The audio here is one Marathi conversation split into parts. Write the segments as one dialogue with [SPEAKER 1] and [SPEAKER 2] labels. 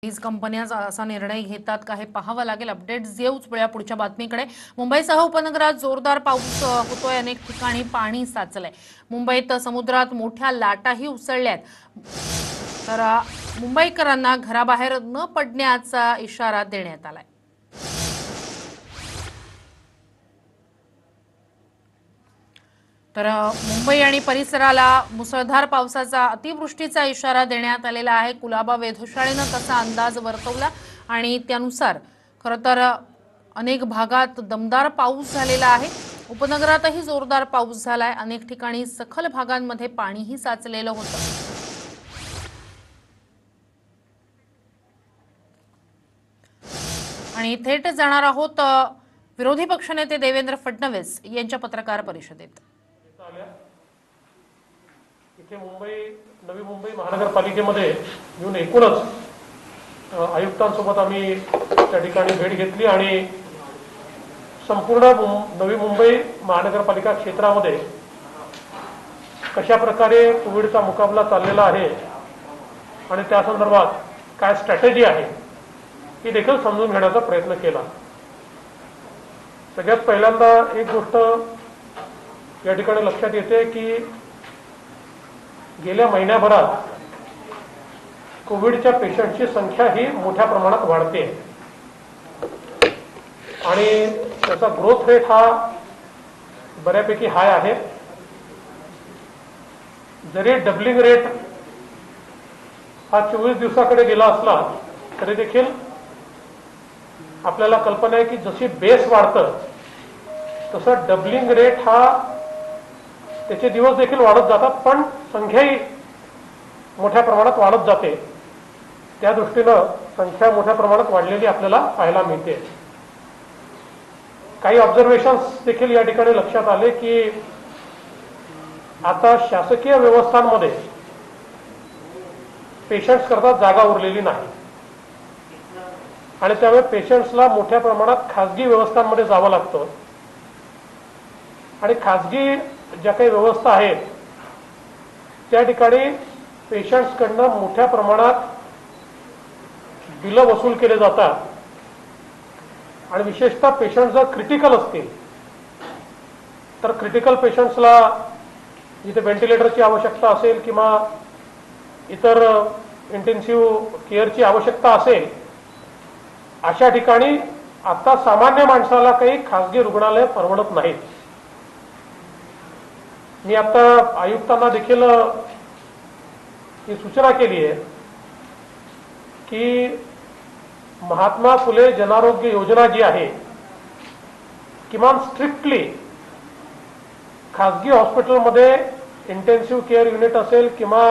[SPEAKER 1] वीज कंपन्या असा निर्णय घेतात का हे पाहावं लागेल। अपडेट्स देऊच वेळा पुढच्या बातमीकडे। मुंबईसह उपनगरात जोरदार पाऊस होतोय, अनेक ठिकाणी पाणी साचलंय। मुंबईत समुद्रात मोठ्या लाटाही उसळल्यात, तर मुंबईकरांना घराबाहेर न पडण्याचा इशारा देण्यात आलाय। तर मुंबई आणि परिसराला मुसळधार पावसाचा अतिवृष्टीचा इशारा देण्यात आलेला आहे। कुलाबा वेधशाळेने तसा अंदाज वर्तवला आणि त्यानुसार खरं तर अनेक भागात दमदार पाऊस झालेला आहे। उपनगरातही जोरदार पाऊस झालाय, अनेक ठिकाणी सखल भागांमध्ये पाणीही साचलेलं होतं। आणि थेट जाणार आहोत विरोधी पक्षनेते देवेंद्र फडणवीस यांच्या पत्रकार परिषदेत।
[SPEAKER 2] इथे नवी मुंबई महानगरपालिकेमध्ये येऊन एकूणच आयुक्तांसोबत आम्ही त्या ठिकाणी भेट घेतली आणि संपूर्ण नवी मुंबई महानगरपालिका क्षेत्रामध्ये कशा प्रकारे कोविडचा मुकाबला चाललेला आहे आणि त्या संदर्भात काय स्ट्रॅटेजी आहे ही देखील समजून घेण्याचा प्रयत्न केला। सगळ्यात पहिल्यांदा एक गोष्ट या ठिकाणी लक्षात येते की गेल्या महिन्याभरात कोविडच्या पेशंटची संख्या ही मोठ्या प्रमाणात वाढते आणि त्याचा ग्रोथ रेट हा बऱ्यापैकी हाय आहे। जरी डबलिंग रेट हा 24 दिवसाकडे गेला असला तरी देखील आपल्याला कल्पना आहे की जशी बेस वाढतं तसं डबलिंग रेट हा त्याचे दिवस देखील वाढत जातात, पण संख्याही मोठ्या प्रमाणात वाढत जाते। त्या दृष्टीनं संख्या मोठ्या प्रमाणात वाढलेली आपल्याला पाहायला मिळते। काही ऑब्झर्वेशन्स देखील या ठिकाणी लक्षात आले की आता शासकीय व्यवस्थांमध्ये पेशंट्स करता जागा उरलेली नाही आणि त्यामुळे पेशंट्सला मोठ्या प्रमाणात खासगी व्यवस्थांमध्ये जावं लागतं आणि खासगी ज्या काही व्यवस्था आहेत त्या ठिकाणी पेशंट्सकडनं मोठ्या प्रमाणात बिलं वसूल केले जातात आणि विशेषतः पेशंट जर क्रिटिकल असतील तर क्रिटिकल पेशंट्सला जिथे व्हेंटिलेटरची आवश्यकता असेल किंवा इतर इंटेन्सिव्ह केअरची आवश्यकता असेल अशा ठिकाणी आता सामान्य माणसाला काही खासगी रुग्णालय परवडत नाहीत। मी आता आयुक्तांना देखील ही सूचना केली आहे की महात्मा फुले जनआरोग्य योजना जी आहे किमान स्ट्रिक्टली खासगी हॉस्पिटलमध्ये इंटेन्सिव्ह केअर युनिट असेल किंवा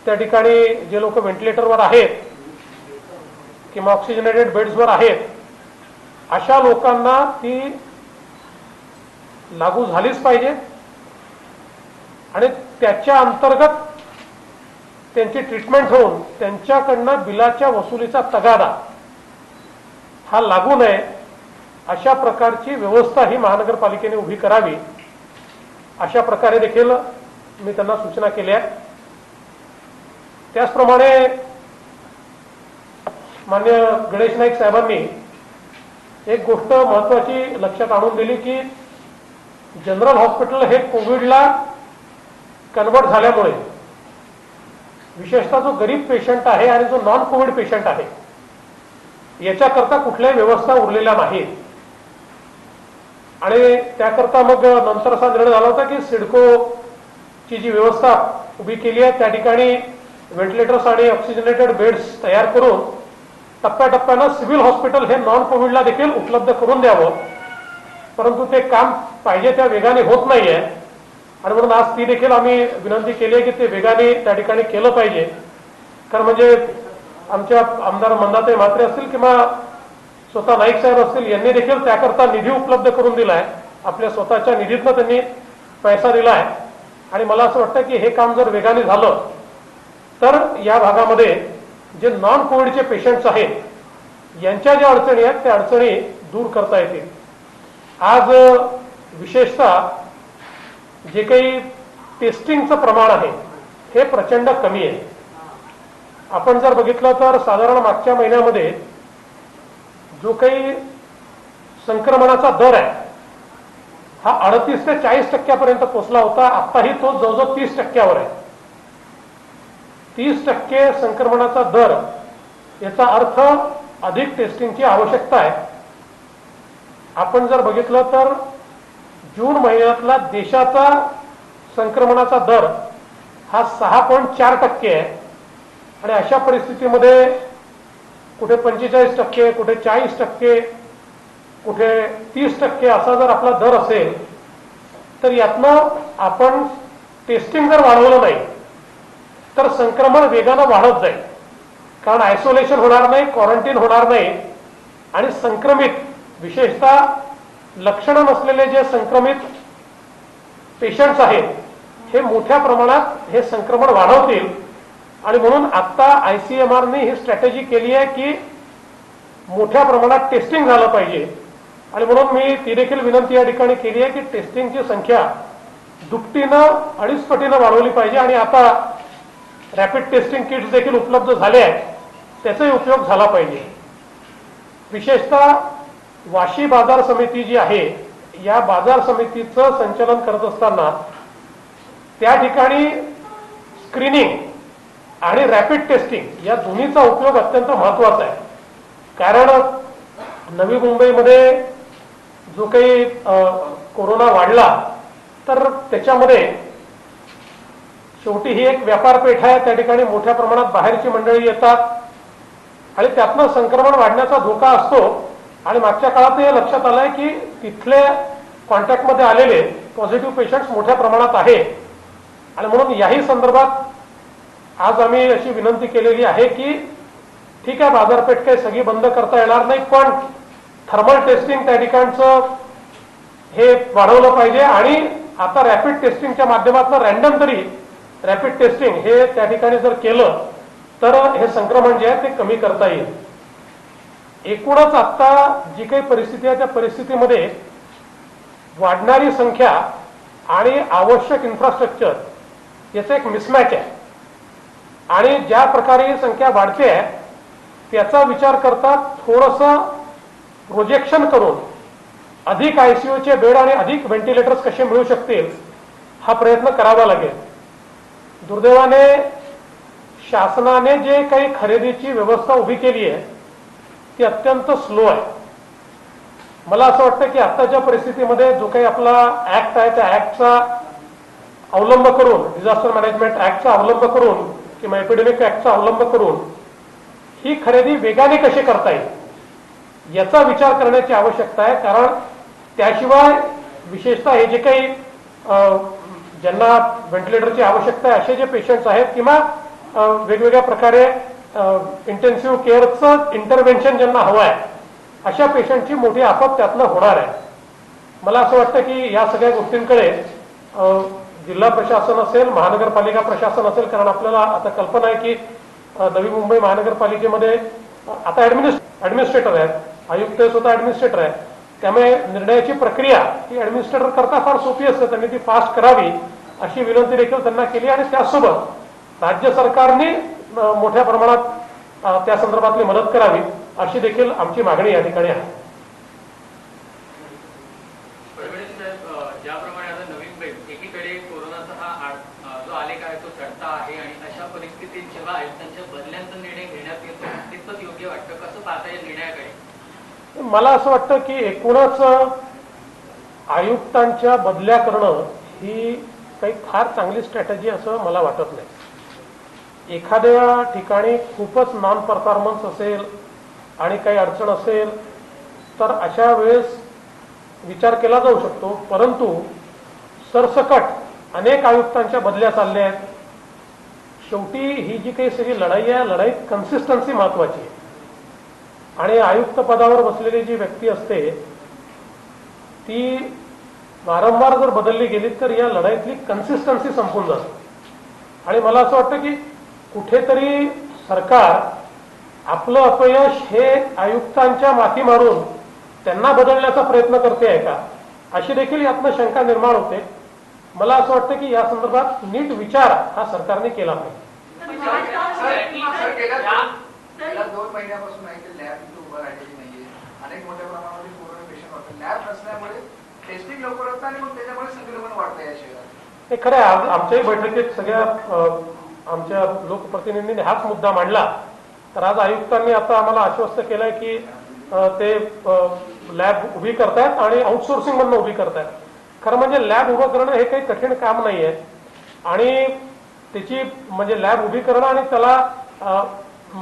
[SPEAKER 2] त्या ठिकाणी जे लोक व्हेंटिलेटरवर आहेत किंवा ऑक्सिजनेटेड बेड्सवर आहेत अशा लोकांना ती लागू झालीच पाहिजे आणि त्याच्या अंतर्गत त्यांची ट्रीटमेंट होऊन त्यांच्याकडनं बिलाच्या वसुलीचा तगादा हा लागू नये अशा प्रकारची व्यवस्था ही महानगरपालिकेने उभी करावी अशा प्रकारे देखील मी त्यांना सूचना केल्या। त्याचप्रमाणे माननीय गणेश नाईक साहेबांनी एक गोष्ट महत्वाची लक्षात आणून दिली की जनरल हॉस्पिटल हे कोविडला कन्वर्ट झाल्यामुळे विशेषतः जो गरीब पेशंट आहे आणि जो नॉन कोविड पेशंट आहे याच्याकरता कुठल्याही व्यवस्था उरलेल्या नाहीत आणि त्याकरता मग नंतर असा निर्णय झाला होता की सिडकोची जी व्यवस्था उभी केली आहे त्या ठिकाणी व्हेंटिलेटर्स आणि ऑक्सिजनेटेड बेड्स तयार करून टप्प्याटप्प्यानं सिव्हिल हॉस्पिटल हे नॉन कोविडला देखील उपलब्ध करून द्यावं, परंतु ते काम पाहिजे त्या वेगाने होत नाहीये आणि म्हणून आज ती देखील आम्ही विनंती केली आहे की ते वेगाने त्या ठिकाणी केलं पाहिजे। कारण म्हणजे आमच्या आमदार मंदाताई म्हात्रे असतील किंवा स्वतः नाईक साहेब असतील यांनी देखील त्याकरता निधी उपलब्ध करून दिलाय, आपल्या स्वतःच्या निधीतनं त्यांनी पैसा दिलाय आणि मला असं वाटतं की हे काम जर वेगाने झालं तर या भागामध्ये जे नॉन कोविडचे पेशंट्स आहेत यांच्या ज्या अडचणी आहेत त्या अडचणी दूर करता येतील। आज विशेषतः जे काही टेस्टिंगचं प्रमाण आहे हे प्रचंड कमी आहे आपण जर बघितलं तर साधारण मागच्या महिन्यामध्ये जो काही संक्रमणाचा दर आहे हा 38 ते 40% पोहोचला होता. आताही तो जवळजवळ 30% आहे. 30% संक्रमणाचा दर याचा अर्थ अधिक टेस्टिंगची आवश्यकता आहे. आपण जर बघितलं तर जून महिन्यातला देशाचा संक्रमणाचा दर हा 6.4% आहे आणि अशा परिस्थितीमध्ये कुठे 45%, कुठे 40%, कुठे 30% असा जर आपला दर असेल तर यातनं आपण टेस्टिंग जर वाढवलं नाही तर संक्रमण वेगानं वाढत जाईल. कारण आयसोलेशन होणार नाही, क्वारंटाईन होणार नाही आणि संक्रमित विशेषतः लक्षणं नसलेले जे संक्रमित पेशंट्स आहेत हे मोठ्या प्रमाणात हे संक्रमण वाढवतील. आणि म्हणून आता ICMRने ही स्ट्रॅटेजी केली आहे की मोठ्या प्रमाणात टेस्टिंग झालं पाहिजे. आणि म्हणून मी ती देखील विनंती या ठिकाणी केली आहे की टेस्टिंगची संख्या दुपटीनं 2.5 पटीनं वाढवली पाहिजे. आणि आता रॅपिड टेस्टिंग किट्स देखील उपलब्ध झाले आहेत, त्याचाही उपयोग झाला पाहिजे. विशेषतः वाशी बाजार समिती जी आहे या बाजार समितीचं संचालन करत असताना त्या ठिकाणी स्क्रीनिंग आणि रॅपिड टेस्टिंग या दोन्हीचा उपयोग अत्यंत महत्वाचा आहे. कारण नवी मुंबईमध्ये जो काही कोरोना वाढला तर त्याच्यामध्ये शेवटी ही एक व्यापारपेठ आहे. त्या ठिकाणी मोठ्या प्रमाणात बाहेरची मंडळी येतात आणि त्यातनं संक्रमण वाढण्याचा धोका असतो. आणि मागच्या काळात हे लक्षात आलंय की तिथले कॉन्टॅक्टमध्ये आलेले पॉझिटिव्ह पेशंट्स मोठ्या प्रमाणात आहे. आणि म्हणून याही संदर्भात आज आम्ही अशी विनंती केलेली आहे की ठीक आहे, बाजारपेठ काही सगळी बंद करता येणार नाही, पण थर्मल टेस्टिंग त्या ठिकाणचं हे वाढवलं पाहिजे. आणि आता रॅपिड टेस्टिंगच्या माध्यमातून रॅन्डम तरी रॅपिड टेस्टिंग हे त्या ठिकाणी जर केलं तर हे संक्रमण जे आहे ते कमी करता येईल. एकूणच आता जी काही परिस्थिती आहे त्या परिस्थितीमध्ये वाढणारी संख्या आणि आवश्यक इन्फ्रास्ट्रक्चर याचा एक मिसमॅच आहे. आणि ज्या प्रकारे ही संख्या वाढते आहे त्याचा विचार करता थोडंसं प्रोजेक्शन करून अधिक ICUचे बेड आणि अधिक व्हेंटिलेटर्स कसे मिळू शकतील हा प्रयत्न करावा लागेल. दुर्दैवाने शासनाने जे काही खरेदीची व्यवस्था उभी केली आहे ती अत्यंत स्लो आहे. मला असं वाटतं की आताच्या परिस्थितीमध्ये जो काही आपला ऍक्ट आहे त्या ऍक्टचा अवलंब करून, डिझास्टर मॅनेजमेंट ऍक्टचा अवलंब करून किंवा एपिडेमिक ऍक्टचा अवलंब करून ही खरेदी वेगाने कशी करता येईल याचा विचार करण्याची आवश्यकता आहे. कारण त्याशिवाय विशेषतः हे जे काही ज्यांना व्हेंटिलेटरची आवश्यकता आहे असे जे पेशंट्स आहेत किंवा वेगवेगळ्या प्रकारे इंटेन्सिव्ह केअरचं इंटरव्हेन्शन ज्यांना हवं आहे अशा पेशंटची मोठी आपत त्यातनं होणार आहे. मला असं वाटतं की या सगळ्या गोष्टींकडे जिल्हा प्रशासन असेल, महानगरपालिका प्रशासन असेल, कारण आपल्याला आता कल्पना आहे की नवी मुंबई महानगरपालिकेमध्ये आता ऍडमिनिस्ट्रेटर आहेत, आयुक्त स्वतः ऍडमिनिस्ट्रेटर आहे. त्यामुळे निर्णयाची प्रक्रिया ही ऍडमिनिस्ट्रेटर करता फार सोपी असते, त्यांनी ती फास्ट करावी अशी विनंती देखील त्यांना केली. आणि त्यासोबत राज्य सरकारने मोठ्या प्रमाणात त्या संदर्भातली मदत करावी अशी देखील आमची मागणी या ठिकाणी आहे.
[SPEAKER 3] ज्याप्रमाणे आता नवी मुंबईत एकीकडे कोरोनाचा हा जो आलेख आहे तो चढता आहे आणि अशा परिस्थितीत जेव्हा आयुक्तांच्या बदल्यांचा निर्णय घेण्यात येतो तितकंच योग्य वाटतं. कसं पाहता येईल निर्णयाकडे?
[SPEAKER 2] मला असं वाटतं की एकूणच आयुक्तांच्या बदल्या करणं ही काही फार चांगली स्ट्रॅटेजी असं मला वाटत नाही. एखाद्या ठिकाणी खूपच नॉन परफॉर्मन्स असेल आणि काही अडचण असेल तर अशा वेळेस विचार केला जाऊ शकतो. परंतु सरसकट अनेक आयुक्तांच्या बदल्या चालल्या आहेत. शेवटी ही जी काही सगळी लढाई आहे, लढाईत कन्सिस्टन्सी महत्वाची आहे. आणि आयुक्त पदावर बसलेली जी व्यक्ती असते ती वारंवार जर बदलली गेली तर या लढाईतली कन्सिस्टन्सी संपून जाते. आणि मला असं वाटतं की कुठेतरी सरकार आपलं अपयश हे आयुक्तांच्या माथी मारून त्यांना बदलण्याचा प्रयत्न करते आहे का अशी देखील यातनं शंका निर्माण होते. मला असं वाटतं की या संदर्भात नीट विचार हा सरकारने केला पाहिजे.
[SPEAKER 4] महिन्यापासून आहे की लॅब इथे उभं राहिलेली नाहीये. अनेक मोठ्या प्रमाणामध्ये कोरोना पेशंट वाटतात. लॅब नसल्यामुळे टेस्टिंग लवकर होतं आणि मग त्याच्यामुळे संक्रमण वाढतं या शहरात.
[SPEAKER 2] हे खरं आहे. आमच्याही बैठकीत सगळ्या आमच्या लोकप्रतिनिधींनी हाच मुद्दा मांडला. तर आज आयुक्तांनी आता आम्हाला आश्वस्त केलंय की ते लॅब उभी करतायत आणि आउटसोर्सिंग मधून उभी करतायत. खरं म्हणजे लॅब उभं करणं हे काही कठीण काम नाही आहे आणि त्याची म्हणजे लॅब उभी करणं आणि त्याला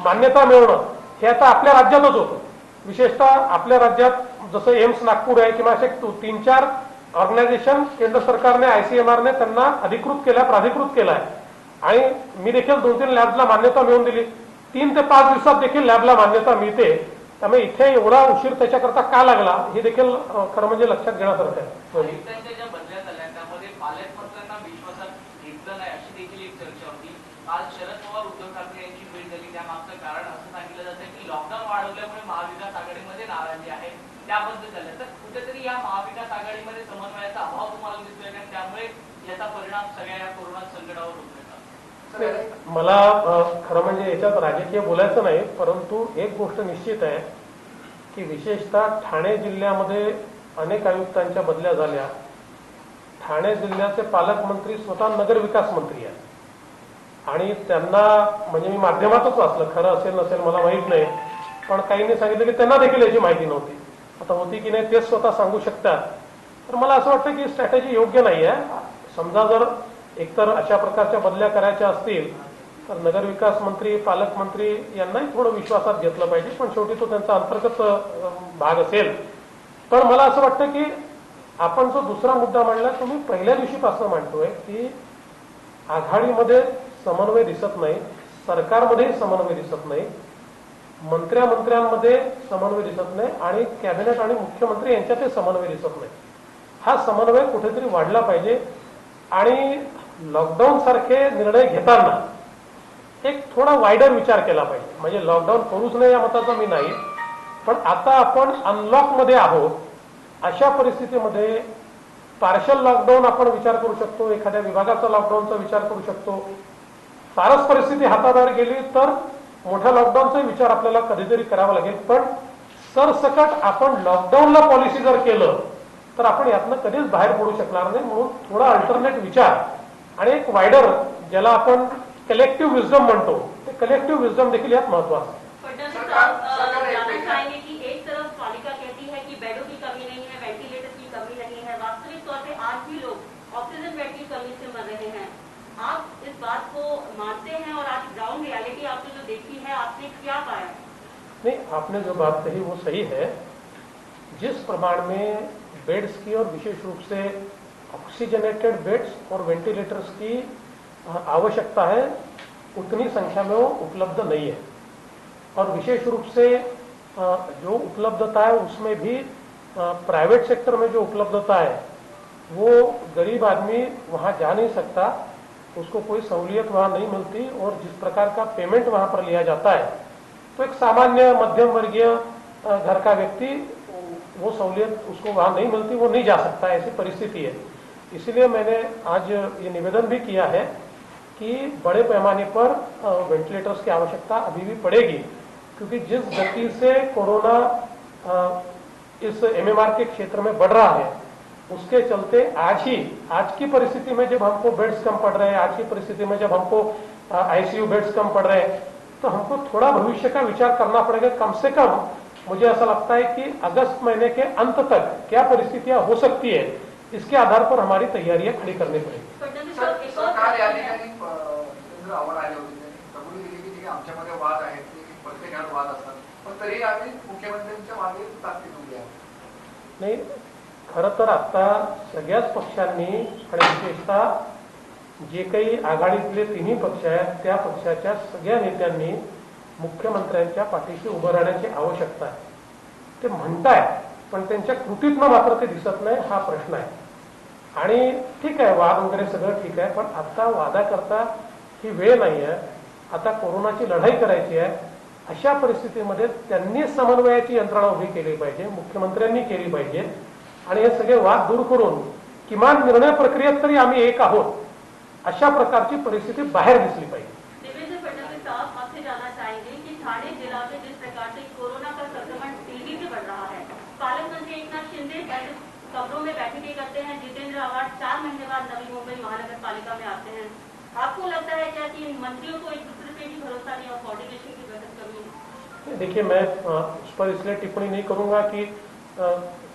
[SPEAKER 2] मान्यता मिळवणं हे आता आपल्या राज्यातच होतं. विशेषतः आपल्या राज्यात जसं एम्स नागपूर आहे किंवा असे 3-4 ऑर्गनायझेशन केंद्र सरकारने ICMR ने त्यांना अधिकृत केल्या, प्राधिकृत केलं आहे आणि मी देखील 2-3 लॅबला मान्यता मिळवून दिली. 3 ते 5 दिवसात देखील लॅबला मान्यता मिळते. त्यामुळे इथे एवढा उशीर त्याच्याकरता का लागला हे देखील खरं म्हणजे लक्षात घेण्यासारखं आहे.
[SPEAKER 3] ज्या बदल्या झाल्या त्यामध्ये पालकमंत्र्यांना विश्वासात घेतलं नाही अशी देखील एक चर्चा होती. आज शरद पवार उद्धव ठाकरे यांची भेट झाली. त्यामागचं कारण असं सांगितलं जातं की लॉकडाऊन वाढवल्यामुळे महाविकास आघाडीमध्ये नाराजी आहे, त्याबद्दल झालं. तर कुठेतरी या महाविकास आघाडीमध्ये समन्वयाचा अभाव तुम्हाला दिसतोय का? त्यामुळे याचा परिणाम सगळ्या या कोरोना संकटावर होतोय का?
[SPEAKER 2] मला खरं म्हणजे याच्यात राजकीय बोलायचं नाही, परंतु एक गोष्ट निश्चित आहे की विशेषतः ठाणे जिल्ह्यामध्ये अनेक आयुक्तांच्या बदल्या झाल्या. ठाणे जिल्ह्याचे पालकमंत्री स्वतः नगरविकास मंत्री आहेत आणि त्यांना म्हणजे मी माध्यमातच वाचलं, खरं असेल नसेल मला माहीत नाही, पण काहींनी सांगितलं की त्यांना देखील याची माहिती नव्हती. आता होती की नाही तेच स्वतः सांगू शकतात. तर मला असं वाटतं की स्ट्रॅटेजी योग्य नाही आहे. समजा जर एकतर अशा प्रकारच्या बदल्या करायच्या असतील तर नगरविकास मंत्री, पालकमंत्री यांनाही थोडं विश्वासात घेतलं पाहिजे, पण शेवटी तो त्यांचा अंतर्गत भाग असेल. पण मला असं वाटतं की आपण जो दुसरा मुद्दा मांडला तो मी पहिल्या दिवशीपासून मांडतोय की आघाडीमध्ये समन्वय दिसत नाही, सरकारमध्येही समन्वय दिसत नाही, मंत्र्यांमध्ये समन्वय दिसत नाही आणि कॅबिनेट आणि मुख्यमंत्री यांच्यातही समन्वय दिसत नाही. हा समन्वय कुठेतरी वाढला पाहिजे आणि लॉकडाऊन सारखे निर्णय घेताना एक थोडा वाईडर विचार केला पाहिजे. म्हणजे लॉकडाऊन करूच नाही या मताचा मी नाही, पण आता आपण अनलॉक मध्ये आहोत. अशा परिस्थितीमध्ये पार्शल लॉकडाऊन आपण विचार करू शकतो, एखाद्या विभागाचा लॉकडाऊनचा विचार करू शकतो. फारच परिस्थिती हाताबाहेर गेली तर मोठ्या लॉकडाऊनचा विचार आपल्याला कधीतरी करावा लागेल. पण सरसकट आपण लॉकडाऊनला पॉलिसी जर केलं तर आपण यातनं कधीच बाहेर पडू शकणार नाही. म्हणून थोडा अल्टरनेट विचार आणि एक वायडर ज्याला आपण कलेक्टिव्ह विजडम म्हणतो, ते कलेक्टिव्ह विजडम देखील यात महत्वाचं आहे.
[SPEAKER 5] एक तरफ पालिका कहती है कि बेडों की कमी नहीं है, वेंटिलेटर्स की कमी नहीं है, वास्तविक तौर पे आज भी लोग ऑक्सीजन बेड की कमी से मर रहे हैं. आप इस बात को मानते हैं और आज ग्राउंड रियलिटी आपने जो देखी है आपने क्या पाया?
[SPEAKER 2] नहीं, आपने जो बात कही वो सही है. जिस प्रमाण में बेड्स की और विशेष रूप से ऑक्सीजनेटेड बेड्स और वेंटिलेटर्स की आवश्यकता है उतनी संख्या में वो उपलब्ध नहीं है. और विशेष रूप से जो उपलब्धता है उसमें भी प्राइवेट सेक्टर में जो उपलब्धता है वो गरीब आदमी वहाँ जा नहीं सकता, उसको कोई सहूलियत वहाँ नहीं मिलती. और जिस प्रकार का पेमेंट वहाँ पर लिया जाता है तो एक सामान्य मध्यम वर्गीय घर का व्यक्ति वो सहूलियत उसको वहाँ नहीं मिलती, वो नहीं जा सकता. ऐसी परिस्थिति है. इसलिए मैंने आज ये निवेदन भी किया है कि बड़े पैमाने पर वेंटिलेटर्स की आवश्यकता अभी भी पड़ेगी, क्योंकि जिस गति से कोरोना इस MMR के क्षेत्र में बढ़ रहा है उसके चलते आज की परिस्थिति में जब हमको बेड्स कम पड़ रहे हैं, आज की परिस्थिति में जब हमको ICU बेड्स कम पड़ रहे हैं, तो हमको थोड़ा भविष्य का विचार करना पड़ेगा. कम से कम मुझे ऐसा लगता है कि अगस्त महीने के अंत तक क्या परिस्थितियां हो सकती है इसके आधार पर हमारी तैयारियां खड़ी करनी पड़ेगी.
[SPEAKER 4] सरकार या ठिकाणी आव्हान आले होते, कबुली दिली की आमच्यामध्ये वाद आहेत, प्रत्येक घरात वाद असतात, पण तरी आम्ही मुख्यमंत्र्यांच्या मागे ताकद उभी आहे.
[SPEAKER 2] नाही, खरं तर आता सगळ्याच पक्षांनी आणि विशेषतः जे काही आघाडीतले तिन्ही पक्ष आहेत त्या पक्षाच्या सगळ्या नेत्यांनी मुख्यमंत्र्यांच्या पाठीशी उभं राहण्याची आवश्यकता आहे. ते म्हणतायत पण त्यांच्या कृतीतनं मात्र ते दिसत नाही, हा प्रश्न आहे. आणि ठीक आहे, वाद वगैरे सगळं ठीक आहे, पण आता वादाकरता ही वेळ नाही आहे. आता कोरोनाची लढाई करायची आहे. अशा परिस्थितीमध्ये त्यांनी समन्वयाची यंत्रणा उभी केली पाहिजे, मुख्यमंत्र्यांनी केली पाहिजे आणि हे सगळे वाद दूर करून किमान निर्णय प्रक्रियेत तरी आम्ही एक आहोत अशा प्रकारची परिस्थिती बाहेर दिसली पाहिजे.
[SPEAKER 5] देवेंद्र फडणवीस साहब आपसे जानना चाहेंगे कि ठाणे जिला में जिस प्रकार से कोरोना का संक्रमण तेजी से बढ़ रहा है, पालक मंत्री एकनाथ शिंदे खबरों में बैठकें करते हैं, जितेंद्र आव्हाड 4 महीने बाद नवी मुंबई महानगर पालिका में आते हैं। आपको लगता है क्या कि इन मंत्रियों को एक दूसरे पे भी भरोसा नहीं और कोऑर्डिनेशन की बेहद कमी है?
[SPEAKER 2] देखिए, मैं उस पर इसलिए टिप्पणी नहीं करूंगा कि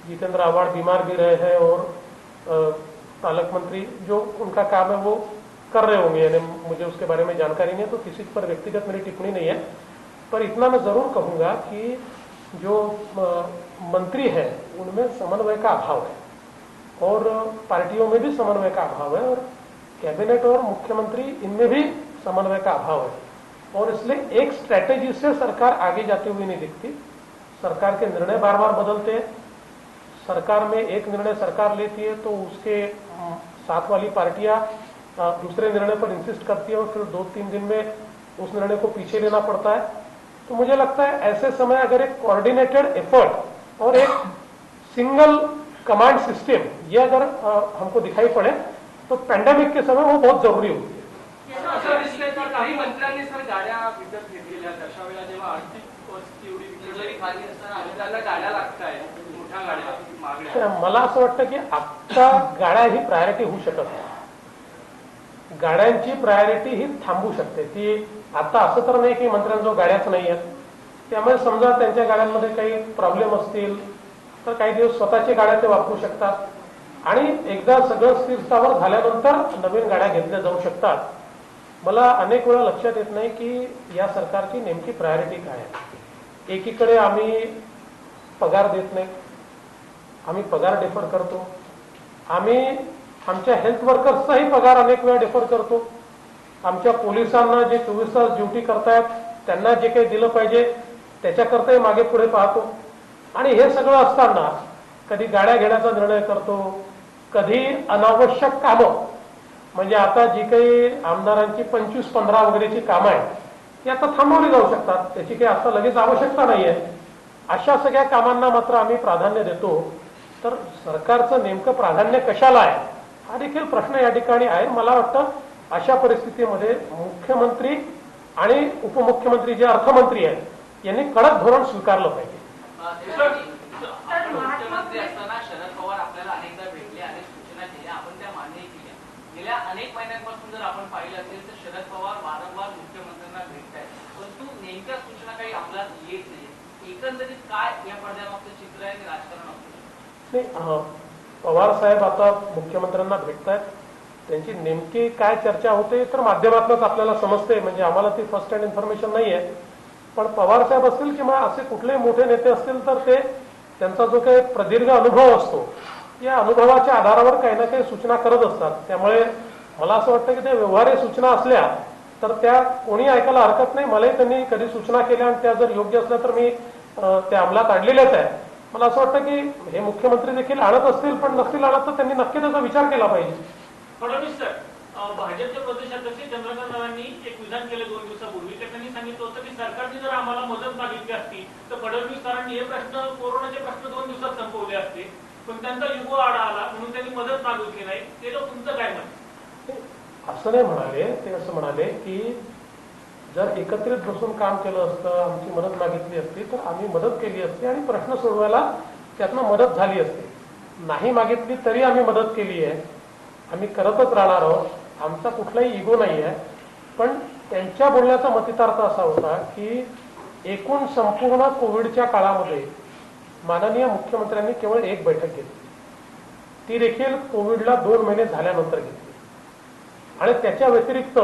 [SPEAKER 2] जितेंद्र आव्हाड बीमार भी रहे हैं और पालक मंत्री जो उनका काम है वो कर रहे होंगे, यानी मुझे उसके बारे में जानकारी नहीं है, तो किसी पर व्यक्तिगत मेरी टिप्पणी नहीं है। पर इतना मैं जरूर कहूंगा कि जो मंत्री है उनमें समन्वय का अभाव है और पार्टियों में भी समन्वय का अभाव है और कैबिनेट और मुख्यमंत्री इनमें भी समन्वय का अभाव है और इसलिए एक स्ट्रैटेजी से सरकार आगे जाती हुई नहीं दिखती। सरकार के निर्णय बार बार बदलते हैं। सरकार में एक निर्णय सरकार लेती है तो उसके साथ वाली पार्टियां दूसरे निर्णय पर इंसिस्ट करती है और फिर 2-3 दिन में उस निर्णय को पीछे लेना पड़ता है। तो मुझे लगता है ऐसे समय अगर एक कोऑर्डिनेटेड एफर्ट और एक सिंगल कमांड सिस्टम ये अगर हमको दिखाई पड़े तो पैंडेमिक के समय वो बहुत जरूरी होती है।
[SPEAKER 3] काही मंत्र्यांनी सर गाड्या विकत घेतलेल्या, अशा वेळेला जेव्हा आर्थिक परिस्थिती एवढी बिघडलेली खाली असताना त्यांना गाड्या लागतायत, मोठ्या गाड्या मागण्या,
[SPEAKER 2] मला असं वाटतं की आता गाड्या ही प्रायोरिटी होऊ शकत नाही। गाड्यांची प्रायोरिटी ही थांबू शकते ती आता। असं तर नाही की मंत्र्यांजवळ गाड्याच नाही आहेत, त्यामुळे समजा त्यांच्या गाड्यांमध्ये काही प्रॉब्लेम असतील तर काही दिवस स्वतःची गाड्या ते वापरू शकतात आणि एकदा सगळं स्थिरस्थावर झाल्यानंतर नवीन गाड्या घेतल्या जाऊ शकतात। मला अनेक वेळा लक्षात येत नाही की या सरकारची नेमकी प्रायोरिटी काय आहे। एकीकडे आम्ही पगार देत नाही, आम्ही पगार डिफर करतो, आम्ही आमच्या हेल्थ वर्कर्सचाही पगार अनेक वेळा डिफर करतो, आमच्या पोलिसांना जे 24 तास ड्युटी करतायत त्यांना जे काही दिलं पाहिजे त्याच्याकरताही मागे पुढे पाहतो आणि हे सगळं असताना कधी गाड्या घेण्याचा निर्णय करतो, कधी अनावश्यक कामं म्हणजे आता जी काही आमदारांची 25-15 वगैरेची कामं आहेत ती आता थांबवली जाऊ शकतात, त्याची काही आता लगेच आवश्यकता नाहीये। अशा सगळ्या कामांना मात्र आम्ही प्राधान्य देतो। तर सरकारचं नेमकं प्राधान्य कशाला आहे हा देखील प्रश्न या ठिकाणी आहे। मला वाटतं अशा परिस्थितीमध्ये मुख्यमंत्री आणि उपमुख्यमंत्री जे अर्थमंत्री आहेत यांनी कडक धोरण स्वीकारलं पाहिजे।
[SPEAKER 3] मुख्यमंत्री असताना शरद पवार आपल्याला अनेकदा भेटले, अनेक सूचना केल्या, आपण त्या मान्य केल्या। गेल्या अनेक महिन्यांपासून जर आपण पाहिलं असेल तर शरद पवार वारंवार मुख्यमंत्र्यांना भेटतायत, परंतु नेमक्या सूचना काही अंमलात येत नाही। एकंदरीत काय या पडद्यामागचं चित्र आहे राजकारण असतं?
[SPEAKER 2] पवार साहेब आता मुख्यमंत्र्यांना भेटतायत, त्यांची नेमकी काय चर्चा होते तर माध्यमातूनच आपल्याला समजते, म्हणजे आम्हाला ती फर्स्ट हँड इन्फॉर्मेशन नाहीये। पण पवार साहेब असतील किंवा असे कुठलेही मोठे नेते असतील तर ते त्यांचा जो काही प्रदीर्घ अनुभव असतो या अनुभवाच्या आधारावर काही ना काही सूचना करत असतात। त्यामुळे मला असं वाटतं की ते व्यवहार्य सूचना असल्या तर त्या कोणी ऐकायला हरकत नाही। मलाही त्यांनी कधी सूचना केल्या आणि त्या जर योग्य असल्या तर मी त्या अंमलात आणलेल्याच आहे। मला असं वाटतं की हे मुख्यमंत्री देखील आणत असतील, पण नसतील आणत तर त्यांनी नक्की त्याचा विचार केला पाहिजे।
[SPEAKER 6] फडणवीस सर, भाजपचे प्रदेशाध्यक्ष चंद्रकांत रावांनी एक विधान केले 2 दिवसापूर्वी, त्यांनी सांगितलं होतं की सरकारने जर आम्हाला मदत मागितली असती तर फडणवीस सरांनी हे प्रश्न, कोरोनाचे प्रश्न 2 दिवसात संपवले असते, पण त्यांचा युगो आडा आला म्हणून त्यांनी मदत मागितली नाही। ते तुमचं काय मत?
[SPEAKER 2] असं नाही म्हणाले, ते असं म्हणाले की जर एकत्रित बसून काम केलं असतं, आमची मदत मागितली असती तर आम्ही मदत केली असती आणि प्रश्न सोडवायला त्यातनं मदत झाली असती। नाही मागितली तरी आम्ही मदत केली आहे, आम्ही करतच राहणार आहोत, आमचा कुठलाही इगो नाही आहे। पण त्यांच्या बोलण्याचा मतितार्थ असा होता की एकूण संपूर्ण कोविडच्या काळामध्ये माननीय मुख्यमंत्र्यांनी केवळ एक बैठक घेतली, ती देखील कोविडला 2 महिने झाल्यानंतर घेतली आणि त्याच्या व्यतिरिक्त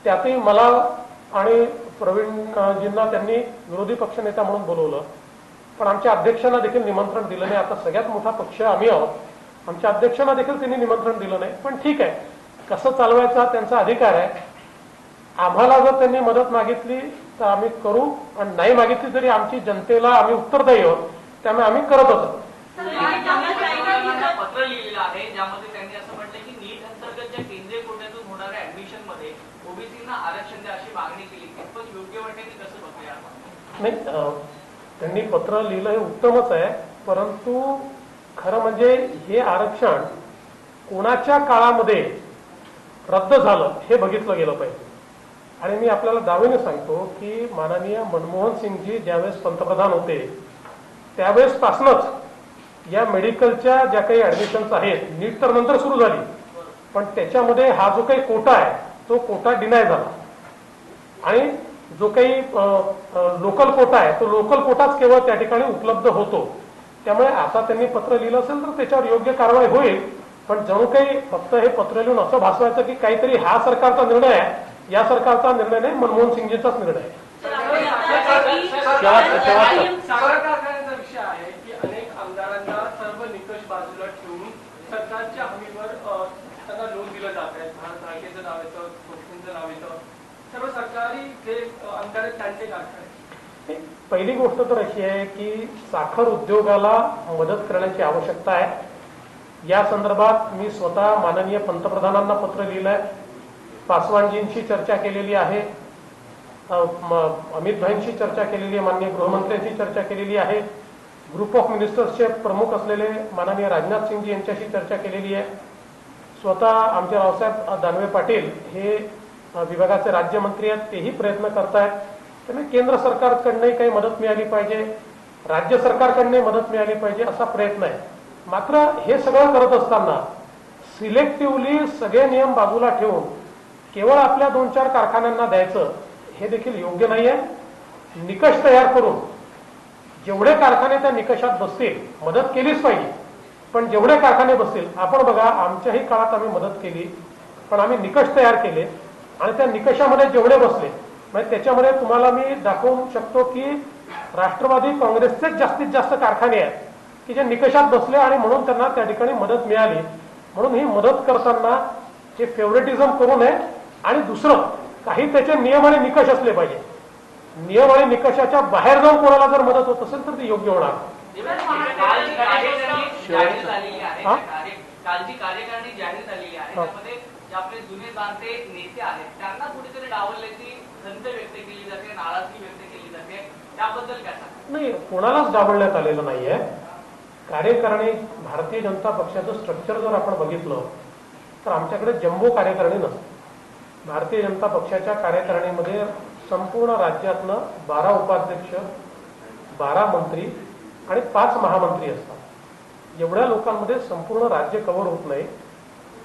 [SPEAKER 2] त्यातही मला आणि प्रवीणजींना त्यांनी विरोधी पक्षनेता म्हणून बोलवलं, पण आमच्या अध्यक्षांना देखील निमंत्रण दिलं नाही। आता सगळ्यात मोठा पक्ष आम्ही आहोत, आमच्या अध्यक्षांना देखील त्यांनी निमंत्रण दिलं नाही। पण ठीक आहे, कसं चालवायचा त्यांचा अधिकार आहे। आम्हाला जर त्यांनी मदत मागितली तर आम्ही करू आणि नाही मागितली तरी आमची जनतेला आम्ही उत्तरदायी आहोत, त्यामुळे आम्ही करतच आहोत।
[SPEAKER 3] पत्र लिहिलेलं आहे ज्यामध्ये त्यांनी असं म्हटलं की नीट अंतर्गत ज्या केंद्रीय कोट्यातून होणाऱ्या ऍडमिशन मध्ये ओबीसींना आरक्षण द्या अशी मागणी केली, कितपत योग्य वाटते की कसं बघूया?
[SPEAKER 2] नाही, त्यांनी पत्र लिहिलं हे उत्तमच आहे, परंतु खरं म्हणजे हे आरक्षण कोणाच्या काळामध्ये रद्द झालं हे बघितलं गेलं पाहिजे। आणि मी आपल्याला दावेने सांगतो की माननीय मनमोहन सिंगजी ज्यावेळेस पंतप्रधान होते त्यावेळेसपासूनच या मेडिकलच्या ज्या काही ऍडमिशन्स आहेत, नीट तर नंतर सुरू झाली, पण त्याच्यामध्ये हा जो काही कोटा आहे तो कोटा डिनाय झाला आणि जो काही लोकल कोटा आहे तो लोकल कोटाच केवळ त्या ठिकाणी उपलब्ध होतो. त्यामुळे आता त्यांनी पत्र लिहिलं असेल तर त्याच्यावर योग्य कारवाई होईल, पण जणू काही फक्त हे पत्र लिहून असं भासवायचं की काहीतरी हा सरकारचा निर्णय आहे, या सरकारचा निर्णय नाही, मनमोहन सिंगजींचाच निर्णय आहे.
[SPEAKER 7] साखर कारखान्याचा विषय आहे की अनेक आमदारांना सर्व निकष बाजूला ठेवून सरकारच्या हमीवर त्यांना लोन दिलं जात आहे. भारत राखेचं नाव येतं, गोष्टींचं नाव येतं, सर्व सरकारी जे आमदार आहेत त्यांचे कारखाने.
[SPEAKER 2] पहिली गोष्ट तर अशी आहे की साखर उद्योगाला मदत करण्याची आवश्यकता आहे. या संदर्भात मी स्वतः माननीय पंतप्रधानांना पत्र लिहिलंय, पासवानजींशी चर्चा केलेली आहे, अमित भाईंशी चर्चा केलेली आहे, माननीय गृहमंत्र्यांशी चर्चा केलेली आहे, ग्रुप ऑफ मिनिस्टर्सचे प्रमुख असलेले माननीय राजनाथ सिंगजी यांच्याशी चर्चा केलेली आहे. स्वतः आमचे रावसाहेब दानवे पाटील हे विभागाचे राज्यमंत्री आहेत, तेही प्रयत्न करतायत. त्यामुळे केंद्र सरकारकडनंही काही मदत मिळाली पाहिजे, राज्य सरकारकडनंही मदत मिळाली पाहिजे असा प्रयत्न आहे. मात्र हे सगळं करत असताना सिलेक्टिव्हली सगळे नियम बाजूला ठेवून केवळ आपल्या 2-4 कारखान्यांना द्यायचं हे देखील योग्य नाही आहे. निकष तयार करून जेवढे कारखाने त्या निकषात बसतील मदत केलीच पाहिजे, पण जेवढे कारखाने बसतील, आपण बघा आमच्याही काळात आम्ही मदत केली, पण आम्ही निकष तयार केले आणि त्या निकषामध्ये जेवढे बसले म्हणजे त्याच्यामध्ये तुम्हाला मी दाखवू शकतो की राष्ट्रवादी काँग्रेसचेच जास्तीत जास्त कारखाने आहेत की जे निकषात बसले आणि म्हणून त्यांना त्या ठिकाणी मदत मिळाली. म्हणून ही मदत करताना हे फेवरेटिझम करू नये आणि दुसरं काही त्याचे नियम आणि निकष असले पाहिजे. नियम आणि निकषाच्या बाहेर जाऊन कोणाला जर मदत होत असेल तर ती योग्य होणार.
[SPEAKER 3] कालची कार्यकारिणी जाहीर झालेली आहे, त्यामध्ये जे आपले जुने जाणते नेते आहेत त्यांना कुठेतरी डावलल्याची खंत व्यक्त केली जाते, नाराजगी व्यक्त केली जाते, त्याबद्दल काय सांगा?
[SPEAKER 2] नाही, कोणालाच डावलण्यात आलेलं नाहीये. कार्यकारिणी भारतीय जनता पक्षाचं स्ट्रक्चर जर आपण बघितलं तर आमच्याकडे जम्बो कार्यकारिणी नसते. भारतीय जनता पक्षाच्या कार्यकारिणीमध्ये संपूर्ण राज्यातनं 12 उपाध्यक्ष, 12 मंत्री आणि 5 महामंत्री असतात. एवढ्या लोकांमध्ये संपूर्ण राज्य कव्हर होत नाही.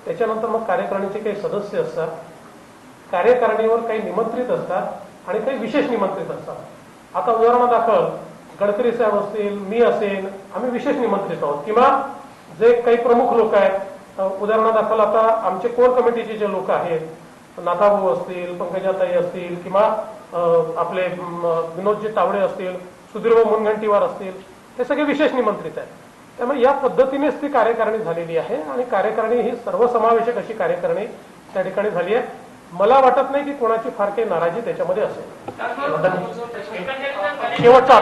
[SPEAKER 2] त्याच्यानंतर मग कार्यकारिणीचे काही सदस्य असतात, कार्यकारिणीवर काही निमंत्रित असतात आणि काही विशेष निमंत्रित असतात. आता उदाहरणादाखल गडकरी साहेब असतील, मी असेल, आम्ही विशेष निमंत्रित आहोत, किंवा जे काही प्रमुख लोक आहेत, उदाहरणादाखल आता आमचे कोर कमिटीचे जे लोक आहेत, नाथाभाऊ असतील, पंकजाताई असतील, किंवा आपले विनोदजी तावडे असतील, सुधीरभाऊ मुनगंटीवार असतील, हे सगळे विशेष निमंत्रित आहेत. त्यामुळे या पद्धतीनेच ती कार्यकारिणी झालेली आहे आणि कार्यकारिणी ही सर्वसमावेशक अशी कार्यकारिणी त्या ठिकाणी झाली आहे. मला वाटत नाही की कोणाची फार काही नाराजी त्याच्यामध्ये असेल. शेवटचा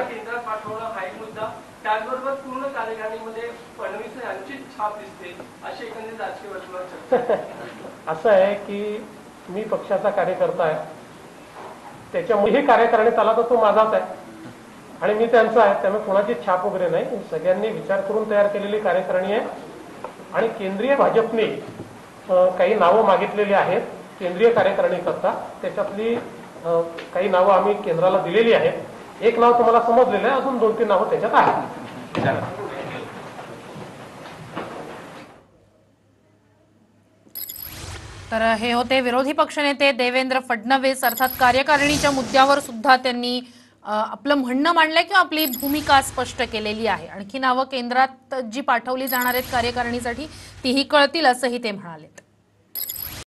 [SPEAKER 7] केंद्रात पाठवणं हा एक मुद्दा, त्याचबरोबर पूर्ण कार्यकारिणीमध्ये फडणवीस यांची छाप दिसते अशी एकंदरीत राजकीय वर्तुळात
[SPEAKER 2] असं आहे की मी पक्षाचा कार्यकर्ता आहे, त्याच्यामुळे हे कार्यकारिणीत आला तर तो माझाच आहे आणि मी त्यांचा आहे. त्यामुळे कोणाची छाप वगैरे नाही, सगळ्यांनी विचार करून तयार केलेली कार्यकारिणी आहे. आणि केंद्रीय भाजपने काही नावं मागितलेली आहेत केंद्रीय कार्यकारिणी करता, त्याच्यातली काही नावं आम्ही केंद्राला दिलेली आहेत. एक नाव तुम्हाला समजलेलं आहे, अजून 2-3 नावं त्याच्यात आहेत.
[SPEAKER 1] तर हे होते विरोधी पक्षनेते देवेंद्र फडणवीस. अर्थात कार्यकारिणीच्या मुद्द्यावर सुद्धा त्यांनी आपलं म्हणणं मांडलंय किंवा आपली भूमिका स्पष्ट केलेली आहे. आणखी नावं केंद्रात जी पाठवली जाणार आहेत कार्यकारिणीसाठी तीही कळतील असंही ते म्हणाले.